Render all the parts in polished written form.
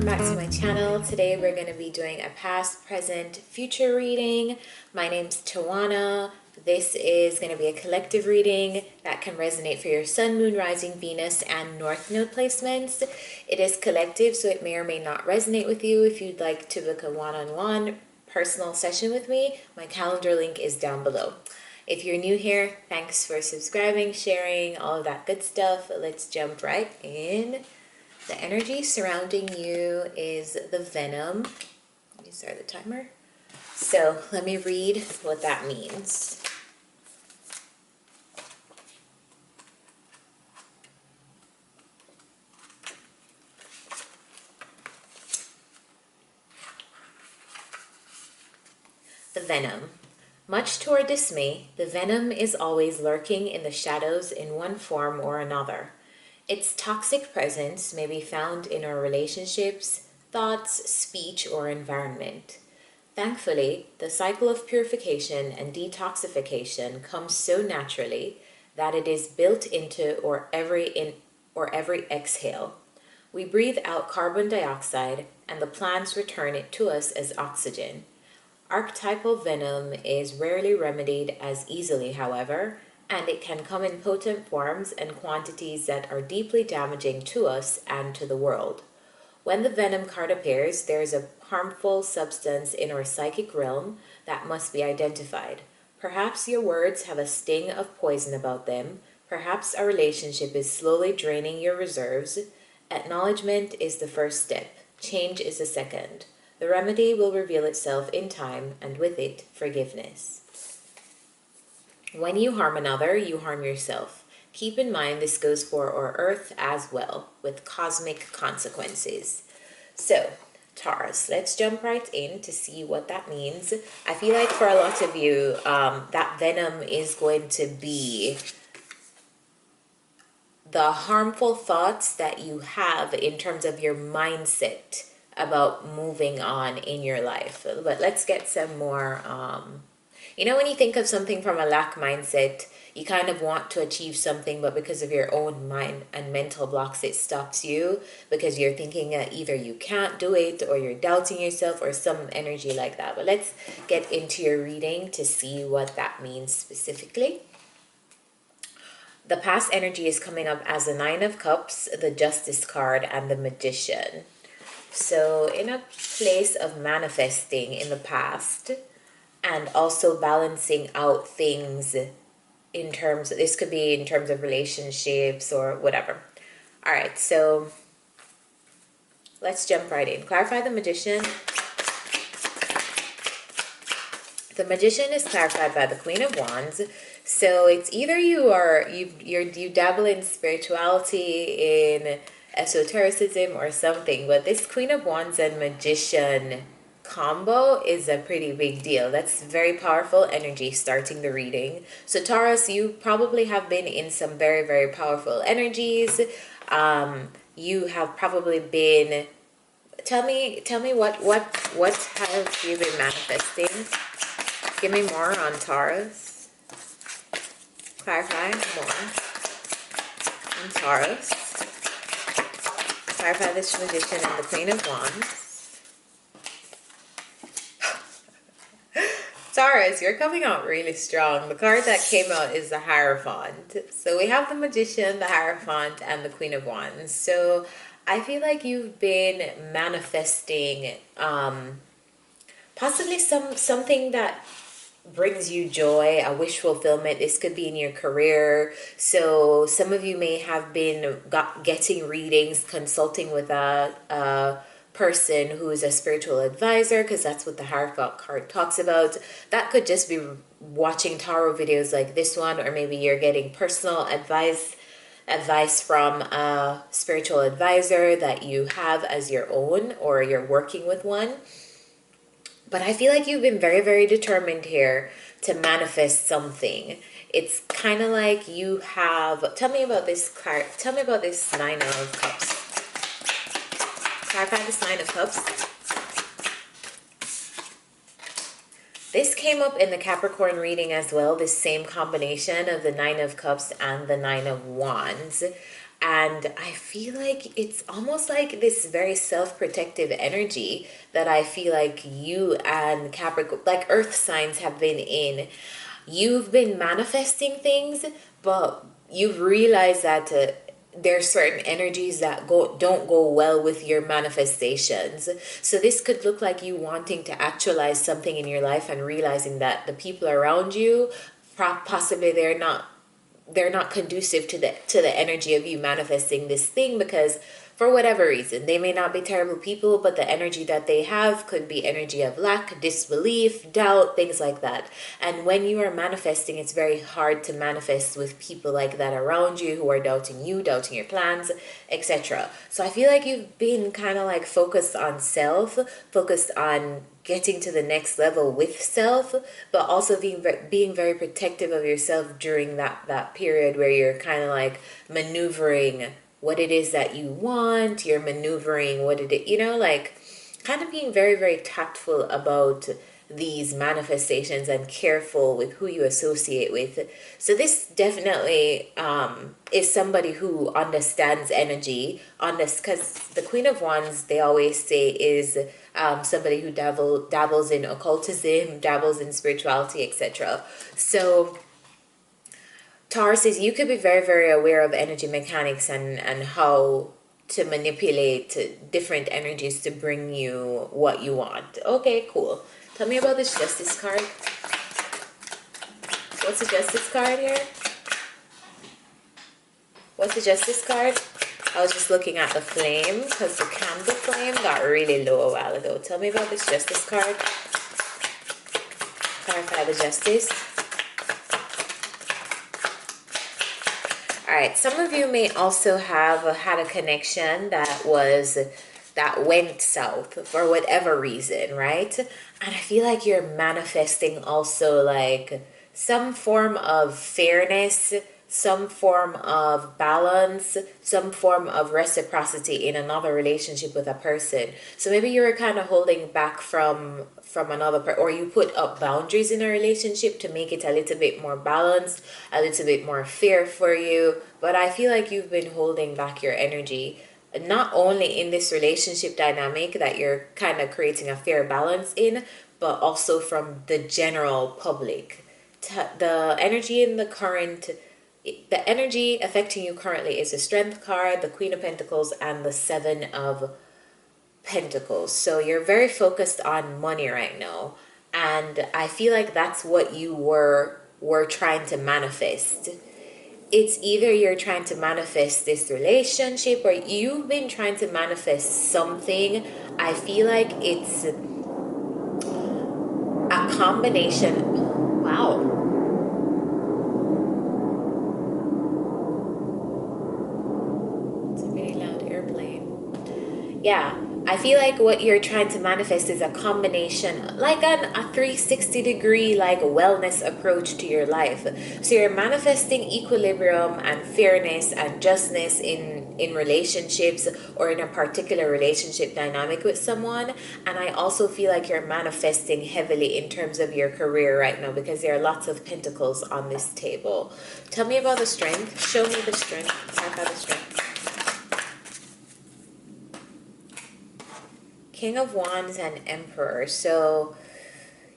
back to my channel. Today we're going to be doing a past, present, future reading. My name's Tawana. This is going to be a collective reading that can resonate for your sun, moon, rising, Venus, and north node placements. It is collective, so it may or may not resonate with you. If you'd like to book a one-on-one personal session with me, my calendar link is down below. If you're new here, thanks for subscribing, sharing, all of that good stuff. Let's jump right in. The energy surrounding you is the venom. Let me start the timer. So let me read what that means. The venom. Much to our dismay, the venom is always lurking in the shadows in one form or another. Its toxic presence may be found in our relationships, thoughts, speech, or environment. Thankfully, the cycle of purification and detoxification comes so naturally that it is built into every exhale. We breathe out carbon dioxide, and the plants return it to us as oxygen. Archetypal venom is rarely remedied as easily, however, and it can come in potent forms and quantities that are deeply damaging to us and to the world. When the venom card appears, there is a harmful substance in our psychic realm that must be identified. Perhaps your words have a sting of poison about them. Perhaps a relationship is slowly draining your reserves. Acknowledgement is the first step. Change is the second. The remedy will reveal itself in time, and with it, forgiveness. When you harm another, you harm yourself. Keep in mind this goes for our Earth as well, with cosmic consequences. So, Taurus, let's jump right in to see what that means. I feel like for a lot of you, that venom is going to be the harmful thoughts that you have in terms of your mindset about moving on in your life. But let's get some more, when you think of something from a lack mindset, you kind of want to achieve something, but because of your own mind and mental blocks, it stops you because you're thinking that either you can't do it or you're doubting yourself or some energy like that. But let's get into your reading to see what that means specifically. The past energy is coming up as the Nine of Cups, the Justice card, and the Magician. So in a place of manifesting in the past and also balancing out things in terms, this could be in terms of relationships or whatever. All right, so let's jump right in. Clarify the Magician. The Magician is clarified by the Queen of Wands. So it's either you dabble in spirituality, in esotericism or something, but this Queen of Wands and Magician combo is a pretty big deal. That's very powerful energy starting the reading. So Taurus, you probably have been in some very, very powerful energies. You have probably been, tell me what have you been manifesting? Give me more on Taurus. Clarify more on Taurus. Clarify this Magician and the Queen of Wands. Taurus, you're coming out really strong. The card that came out is the Hierophant. So we have the Magician, the Hierophant, and the Queen of Wands. So I feel like you've been manifesting possibly something that brings you joy, a wish fulfillment. This could be in your career. So some of you may have been getting readings, consulting with a person who is a spiritual advisor, because that's what the Hierophant card talks about. That could just be watching tarot videos like this one, or maybe you're getting personal advice from a spiritual advisor that you have as your own, or you're working with one. But I feel like you've been very, very determined here to manifest something. It's kind of like you have, tell me about this card. Tell me about this Nine of Cups. Clarify this Nine of Cups. This came up in the Capricorn reading as well, this same combination of the Nine of Cups and the Nine of Wands. And I feel like it's almost like this very self-protective energy that I feel like you and Capricorn, like earth signs, have been in. You've been manifesting things, but you've realized that there's certain energies that don't go well with your manifestations. So this could look like you wanting to actualize something in your life and realizing that the people around you, possibly they're not conducive to the energy of you manifesting this thing, because for whatever reason they may not be terrible people, but the energy that they have could be energy of lack, disbelief, doubt, things like that. And when you are manifesting, it's very hard to manifest with people like that around you who are doubting you, doubting your plans, etc. So I feel like you've been kind of like focused on self, focused on getting to the next level with self, but also being very protective of yourself during that period where you're kind of like maneuvering what it is that you want. You're maneuvering what it is, like kind of being very, very tactful about these manifestations and careful with who you associate with. So this definitely is somebody who understands energy on this, because the Queen of Wands, they always say, is somebody who dabbles in occultism, dabbles in spirituality, etc. So Tauruses, you could be very, very aware of energy mechanics and how to manipulate different energies to bring you what you want. Okay, cool. Tell me about this Justice card. What's the Justice card here? What's the Justice card? I was just looking at the flame because the candle flame got really low a while ago. Tell me about this Justice card. Clarify the Justice. All right, some of you may also have had a connection that went south for whatever reason, right? And I feel like you're manifesting also like some form of fairness, some form of balance, some form of reciprocity in another relationship with a person. So maybe you're kind of holding back from another person, or you put up boundaries in a relationship to make it a little bit more balanced, a little bit more fair for you. But I feel like you've been holding back your energy, not only in this relationship dynamic that you're kind of creating a fair balance in, but also from the general public. The energy in the energy affecting you currently is the Strength card, the Queen of Pentacles, and the Seven of Pentacles. So you're very focused on money right now, and I feel like that's what you were trying to manifest. It's either you're trying to manifest this relationship or you've been trying to manifest something. I feel like it's a combination. Wow. Yeah, I feel like what you're trying to manifest is a combination, like a 360-degree like wellness approach to your life. So you're manifesting equilibrium and fairness and justness in relationships, or in a particular relationship dynamic with someone. And I also feel like you're manifesting heavily in terms of your career right now, because there are lots of pentacles on this table. Tell me about the Strength. Show me the Strength. Talk about the Strength. King of Wands and Emperor. So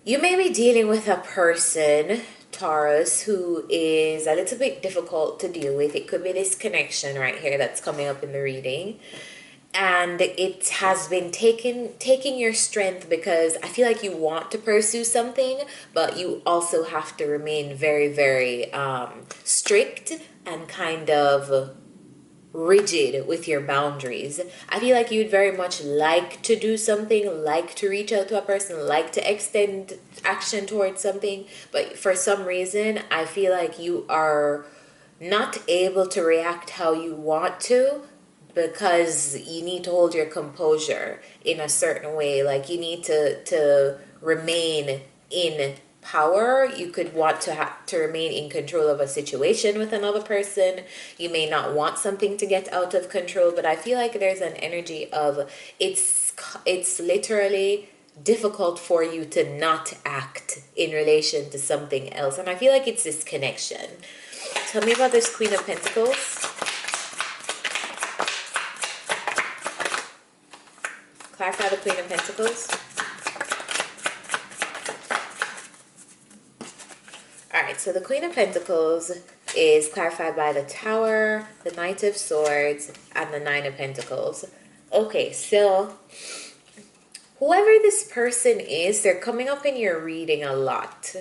you may be dealing with a person, Taurus, who is a little bit difficult to deal with. It could be this connection right here that's coming up in the reading. And it has been taking your strength, because I feel like you want to pursue something, but you also have to remain very, very strict and kind of rigid with your boundaries. I feel like you'd very much like to do something, like to reach out to a person, like to extend action towards something, but for some reason I feel like you are not able to react how you want to, because you need to hold your composure in a certain way. Like you need to remain in power. You could want to remain in control of a situation with another person. You may not want something to get out of control, but I feel like there's an energy of it's literally difficult for you to not act in relation to something else. And I feel like it's this connection. Tell me about this Queen of Pentacles. Clarify the Queen of Pentacles. Alright, so the Queen of Pentacles is clarified by the Tower, the Knight of Swords, and the Nine of Pentacles. Okay, so whoever this person is, they're coming up in your reading a lot.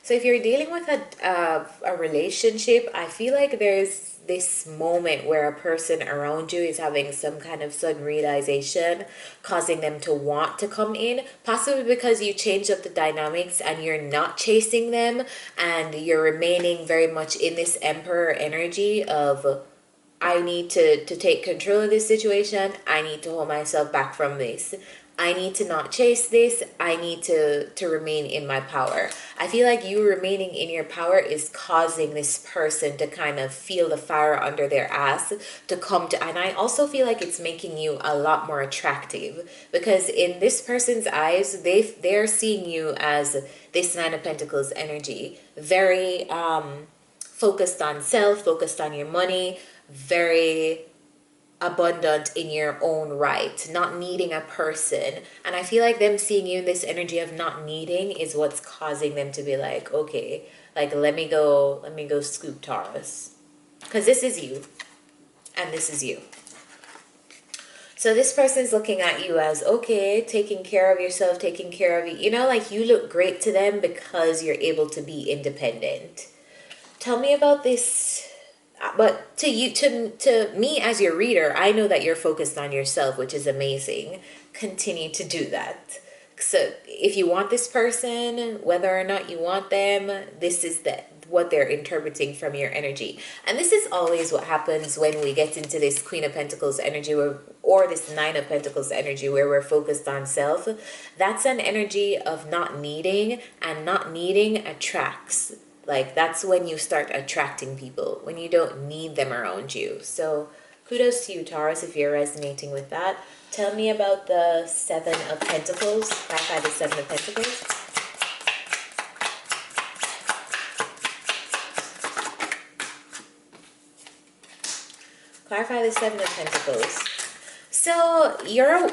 So if you're dealing with a relationship, I feel like there's this moment where a person around you is having some kind of sudden realization, causing them to want to come in, possibly because you changed up the dynamics and you're not chasing them and you're remaining very much in this Emperor energy of, I need to take control of this situation. I need to hold myself back from this. I need to not chase this. I need to remain in my power. I feel like you remaining in your power is causing this person to kind of feel the fire under their ass to come to. And I also feel like it's making you a lot more attractive, because in this person's eyes, they're seeing you as this Nine of Pentacles energy. Very focused on self, focused on your money, very abundant in your own right, not needing a person. And I feel like them seeing you in this energy of not needing is what's causing them to be like, okay, like let me go scoop Taurus, because this is you and this is you. So this person's looking at you as, okay, taking care of yourself, taking care of you, you know, like you look great to them because you're able to be independent. Tell me about this. But to you, to me as your reader, I know that you're focused on yourself, which is amazing. Continue to do that. So if you want this person, whether or not you want them, this is what they're interpreting from your energy. And this is always what happens when we get into this Queen of Pentacles energy or this Nine of Pentacles energy where we're focused on self. That's an energy of not needing, and not needing attracts. Like, that's when you start attracting people, when you don't need them around you. So kudos to you, Taurus, if you're resonating with that. Tell me about the Seven of Pentacles. Clarify the Seven of Pentacles. Clarify the Seven of Pentacles. So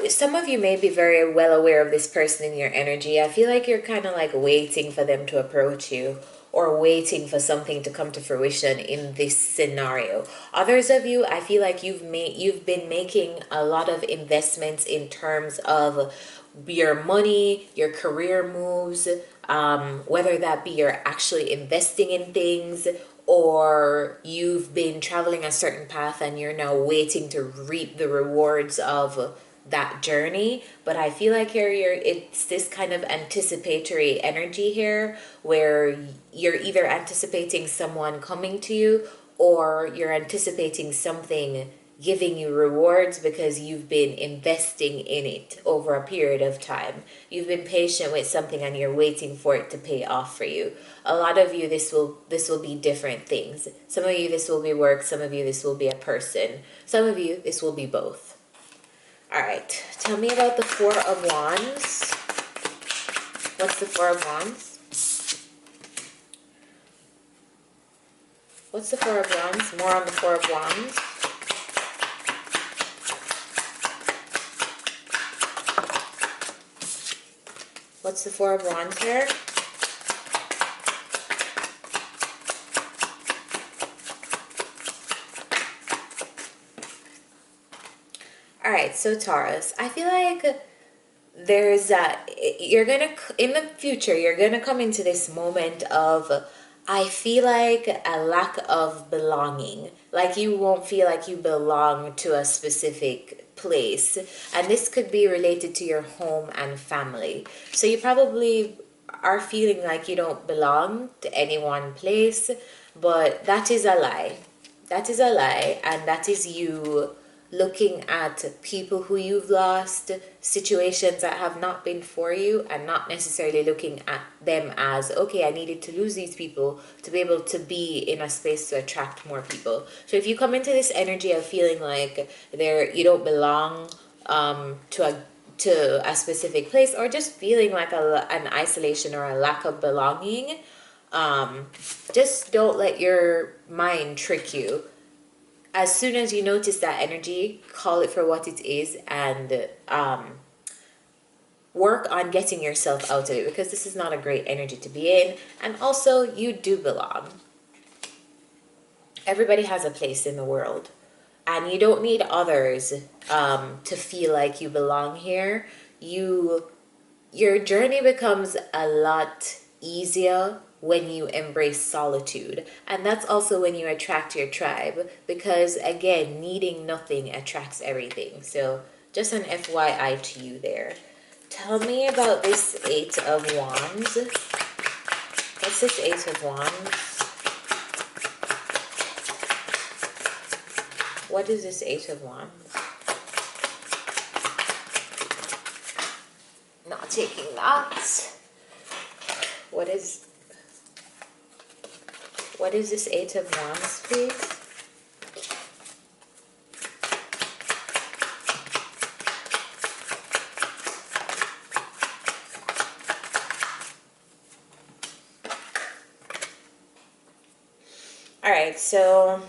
some of you may be very well aware of this person in your energy. I feel like you're kind of like waiting for them to approach you, or waiting for something to come to fruition in this scenario. Others of you, I feel like you've been making a lot of investments in terms of your money, your career moves, whether that be you're actually investing in things, or you've been traveling a certain path and you're now waiting to reap the rewards of that journey. But I feel like here it's this kind of anticipatory energy here, where you're either anticipating someone coming to you, or you're anticipating something giving you rewards because you've been investing in it over a period of time. You've been patient with something and you're waiting for it to pay off for you. A lot of you, this will be different things. Some of you, this will be work. Some of you, this will be a person. Some of you, this will be both. All right, tell me about the Four of Wands. What's the Four of Wands? What's the Four of Wands? More on the Four of Wands. What's the Four of Wands here? All right, so Taurus, I feel like there's in the future, you're gonna come into this moment of, I feel like, a lack of belonging. Like you won't feel like you belong to a specific place. And this could be related to your home and family. So you probably are feeling like you don't belong to any one place, but that is a lie. That is a lie, and that is you looking at people who you've lost, situations that have not been for you, and not necessarily looking at them as, okay, I needed to lose these people to be able to be in a space to attract more people. So if you come into this energy of feeling like you don't belong to a specific place, or just feeling like an isolation or a lack of belonging, just don't let your mind trick you. as soon as you notice that energy, call it for what it is, and work on getting yourself out of it, because this is not a great energy to be in. And also, you do belong. Everybody has a place in the world, and you don't need others to feel like you belong here. Your journey becomes a lot easier when you embrace solitude, and that's also when you attract your tribe, because again, needing nothing attracts everything. So just an FYI to you there. Tell me about this Eight of Wands. What's this Eight of Wands? What is this Eight of Wands? Not taking that. What is this Eight of Wands, please? All right, so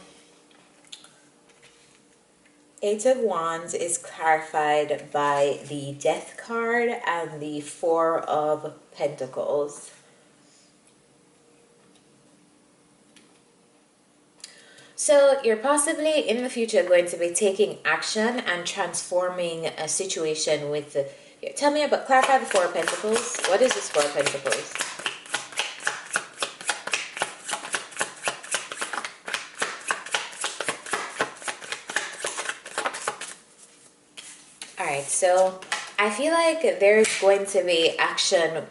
Eight of Wands is clarified by the Death card and the Four of Pentacles. So you're possibly in the future going to be taking action and transforming a situation with the... Tell me about... Clarify the Four of Pentacles. What is this Four of Pentacles? Alright, so I feel like there's going to be action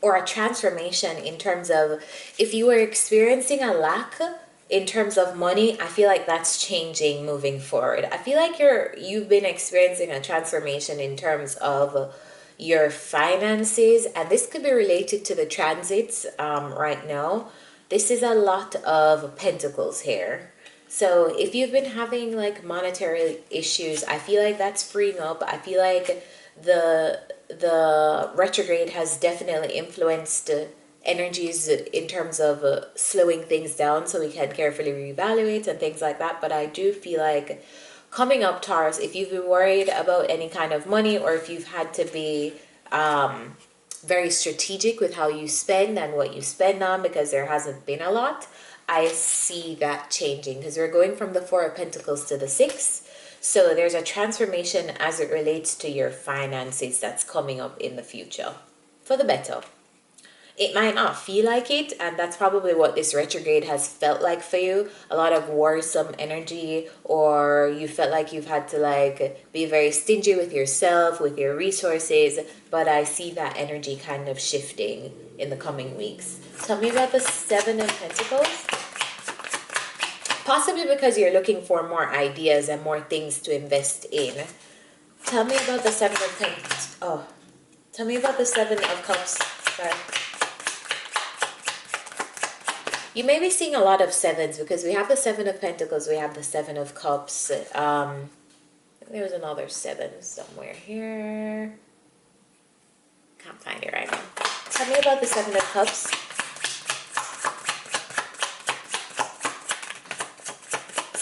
or a transformation in terms of if you were experiencing a lack in terms of money. I feel like that's changing moving forward. I feel like you've been experiencing a transformation in terms of your finances, and this could be related to the transits right now. This is a lot of pentacles here. So if you've been having like monetary issues, I feel like that's freeing up. I feel like the retrograde has definitely influenced energies in terms of slowing things down so we can carefully reevaluate and things like that. But I do feel like coming up, Taurus, if you've been worried about any kind of money, or if you've had to be very strategic with how you spend and what you spend on because there hasn't been a lot, I see that changing, because we're going from the Four of Pentacles to the Six. So there's a transformation as it relates to your finances that's coming up in the future for the better. It might not feel like it, and that's probably what this retrograde has felt like for you. A lot of worrisome energy, or you felt like you've had to like be very stingy with yourself, with your resources. But I see that energy kind of shifting in the coming weeks. Tell me about the Seven of Pentacles. Possibly because you're looking for more ideas and more things to invest in. Tell me about the Seven of Pentacles. Oh, tell me about the Seven of Cups. Sorry. You may be seeing a lot of sevens, because we have the Seven of Pentacles, we have the Seven of Cups. There's another seven somewhere here. Can't find it right now. Tell me about the Seven of Cups.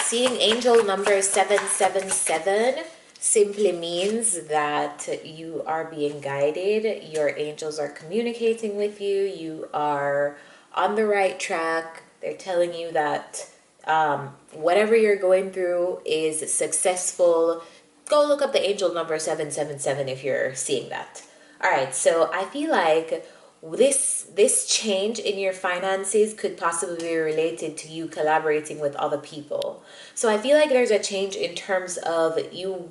Seeing angel number 777 simply means that you are being guided. Your angels are communicating with you. You are on the right track. They're telling you that whatever you're going through is successful. Go look up the angel number 777 if you're seeing that. All right, so I feel like this change in your finances could possibly be related to you collaborating with other people. So I feel like there's a change in terms of you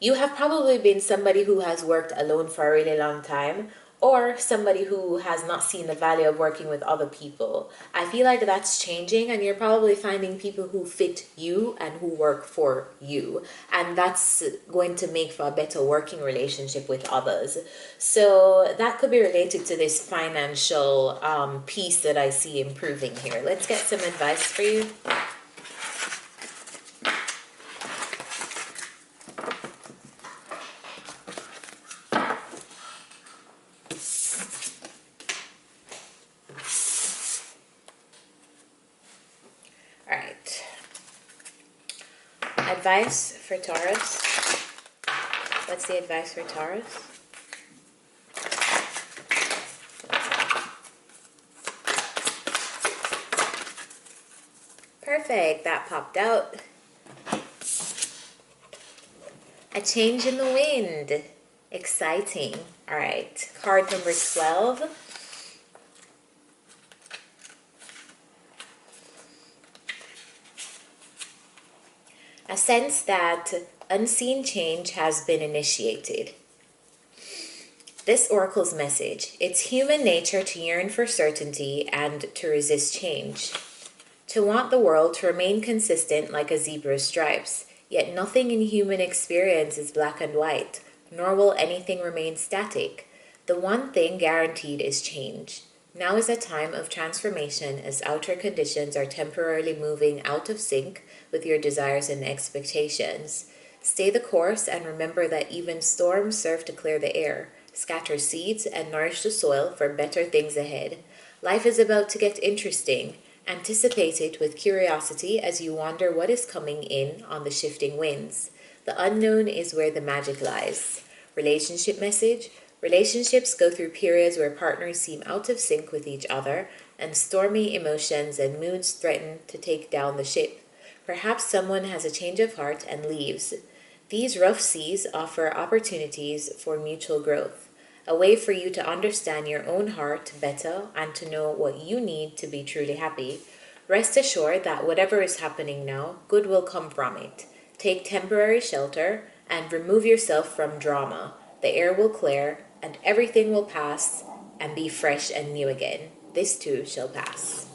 have probably been somebody who has worked alone for a really long time, or somebody who has not seen the value of working with other people. I feel like that's changing, and you're probably finding people who fit you and who work for you. And that's going to make for a better working relationship with others. So that could be related to this financial piece that I see improving here. Let's get some advice for you. Advice for Taurus. What's the advice for Taurus? Perfect, that popped out. A change in the wind. Exciting. All right, card number 12. A sense that unseen change has been initiated. This oracle's message: it's human nature to yearn for certainty and to resist change, to want the world to remain consistent like a zebra's stripes. Yet nothing in human experience is black and white, nor will anything remain static. The one thing guaranteed is change. Now is a time of transformation as outer conditions are temporarily moving out of sync with your desires and expectations. Stay the course and remember that even storms serve to clear the air, scatter seeds, and nourish the soil for better things ahead. Life is about to get interesting. Anticipate it with curiosity as you wonder what is coming in on the shifting winds. The unknown is where the magic lies. Relationship message: relationships go through periods where partners seem out of sync with each other, and stormy emotions and moods threaten to take down the ship. Perhaps someone has a change of heart and leaves. These rough seas offer opportunities for mutual growth, a way for you to understand your own heart better and to know what you need to be truly happy. Rest assured that whatever is happening now, good will come from it. Take temporary shelter and remove yourself from drama. The air will clear and everything will pass and be fresh and new again. This too shall pass.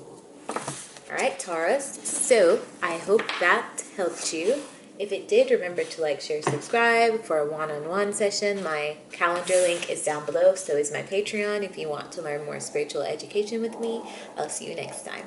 All right, Taurus. So I hope that helped you. If it did, remember to like, share, subscribe for a one-on-one session. My calendar link is down below, so is my Patreon if you want to learn more spiritual education with me. I'll see you next time.